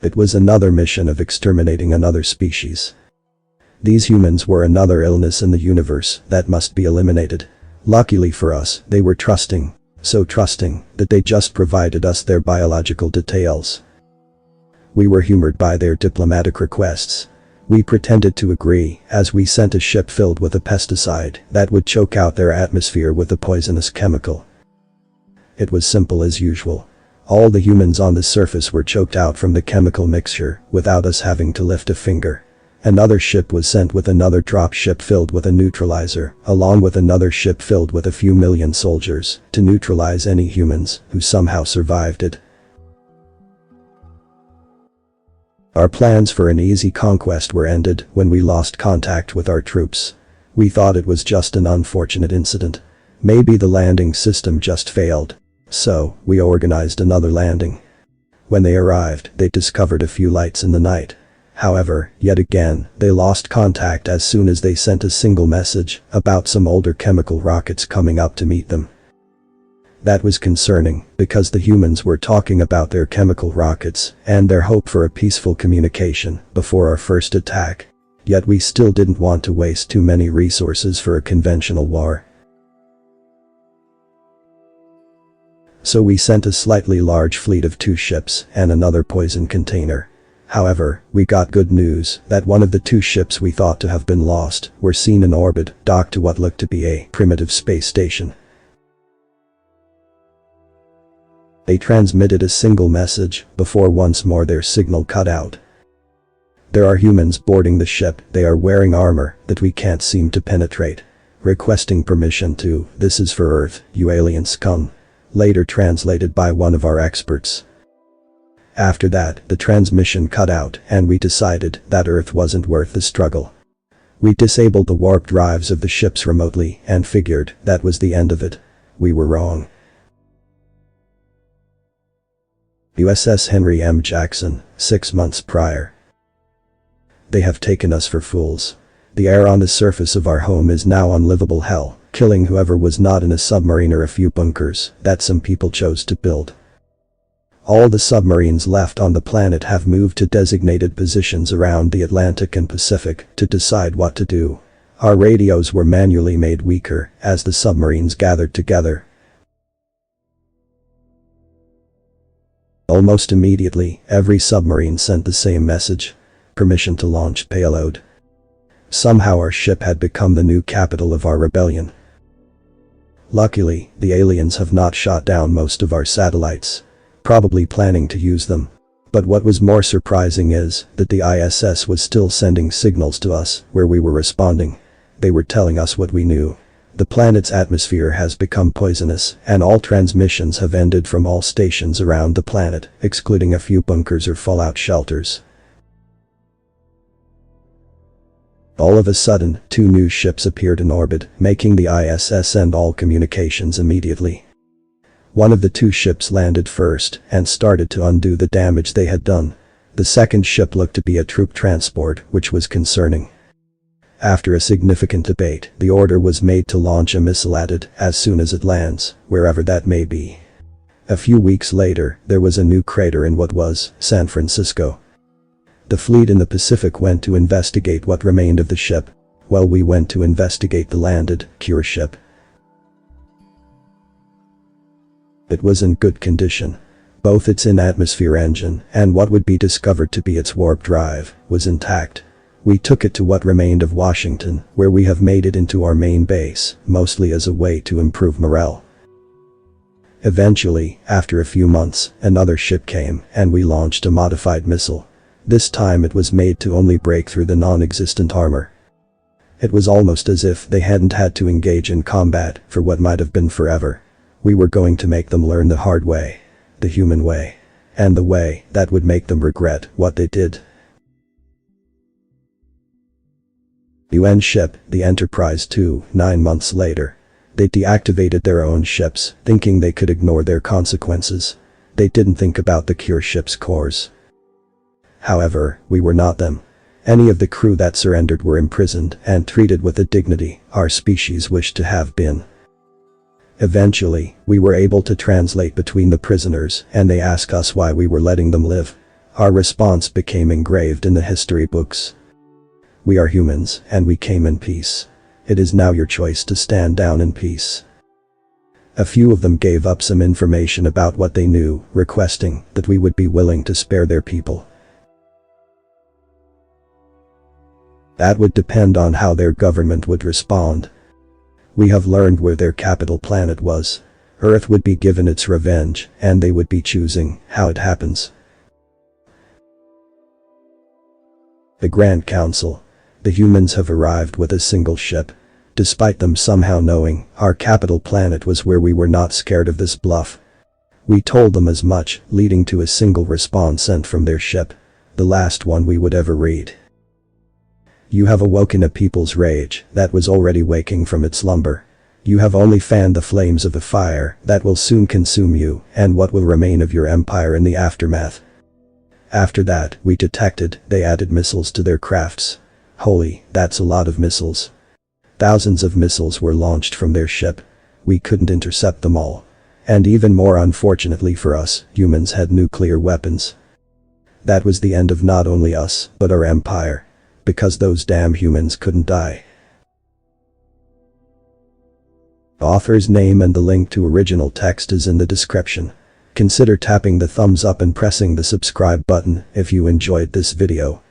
It was another mission of exterminating another species. These humans were another illness in the universe that must be eliminated. Luckily for us, they were trusting, so trusting that they just provided us their biological details. We were humored by their diplomatic requests. We pretended to agree as we sent a ship filled with a pesticide that would choke out their atmosphere with a poisonous chemical. It was simple as usual. All the humans on the surface were choked out from the chemical mixture without us having to lift a finger. Another ship was sent with another drop ship filled with a neutralizer, along with another ship filled with a few million soldiers to neutralize any humans who somehow survived it. Our plans for an easy conquest were ended when we lost contact with our troops. We thought it was just an unfortunate incident. Maybe the landing system just failed. So, we organized another landing. When they arrived, they discovered a few lights in the night. However, yet again, they lost contact as soon as they sent a single message about some older chemical rockets coming up to meet them. That was concerning, because the humans were talking about their chemical rockets and their hope for a peaceful communication before our first attack. Yet we still didn't want to waste too many resources for a conventional war. So we sent a slightly large fleet of 2 ships and another poison container. However, we got good news that one of the 2 ships we thought to have been lost were seen in orbit, docked to what looked to be a primitive space station. They transmitted a single message before once more their signal cut out. There are humans boarding the ship. They are wearing armor that we can't seem to penetrate. Requesting permission to, this is for Earth, you alien scum. Later translated by one of our experts. After that, the transmission cut out and we decided that Earth wasn't worth the struggle. We disabled the warp drives of the ships remotely and figured that was the end of it. We were wrong. USS Henry M. Jackson, 6 months prior. They have taken us for fools. The air on the surface of our home is now unlivable hell, killing whoever was not in a submarine or a few bunkers that some people chose to build. All the submarines left on the planet have moved to designated positions around the Atlantic and Pacific to decide what to do. Our radios were manually made weaker as the submarines gathered together. Almost immediately, every submarine sent the same message. Permission to launch payload. Somehow our ship had become the new capital of our rebellion. Luckily, the aliens have not shot down most of our satellites. Probably planning to use them. But what was more surprising is that the ISS was still sending signals to us where we were responding. They were telling us what we knew. The planet's atmosphere has become poisonous and all transmissions have ended from all stations around the planet, excluding a few bunkers or fallout shelters. All of a sudden, 2 new ships appeared in orbit, making the ISS end all communications immediately. One of the 2 ships landed first and started to undo the damage they had done. The second ship looked to be a troop transport, which was concerning. After a significant debate, the order was made to launch a missile at it as soon as it lands, wherever that may be. A few weeks later, there was a new crater in what was San Francisco. The fleet in the Pacific went to investigate what remained of the ship, while we went to investigate the landed, cure ship. It was in good condition. Both its in-atmosphere engine and what would be discovered to be its warp drive was intact. We took it to what remained of Washington, where we have made it into our main base, mostly as a way to improve morale. Eventually, after a few months, another ship came and we launched a modified missile. This time it was made to only break through the non-existent armor. It was almost as if they hadn't had to engage in combat for what might have been forever. We were going to make them learn the hard way. The human way. And the way that would make them regret what they did. UN ship, the Enterprise II, 9 months later. They deactivated their own ships, thinking they could ignore their consequences. They didn't think about the cure ship's cores. However, we were not them. Any of the crew that surrendered were imprisoned and treated with the dignity our species wished to have been. Eventually, we were able to translate between the prisoners and they asked us why we were letting them live. Our response became engraved in the history books. We are humans, and we came in peace. It is now your choice to stand down in peace. A few of them gave up some information about what they knew, requesting that we would be willing to spare their people. That would depend on how their government would respond. We have learned where their capital planet was. Earth would be given its revenge, and they would be choosing how it happens. The Grand Council. The humans have arrived with a single ship. Despite them somehow knowing our capital planet was where we were not scared of this bluff. We told them as much, leading to a single response sent from their ship. The last one we would ever read. You have awoken a people's rage that was already waking from its slumber. You have only fanned the flames of a fire that will soon consume you and what will remain of your empire in the aftermath. After that, we detected they added missiles to their crafts. Holy, that's a lot of missiles. Thousands of missiles were launched from their ship. We couldn't intercept them all. And even more unfortunately for us, humans had nuclear weapons. That was the end of not only us, but our empire. Because those damn humans couldn't die. Author's name and the link to original text is in the description. Consider tapping the thumbs up and pressing the subscribe button if you enjoyed this video.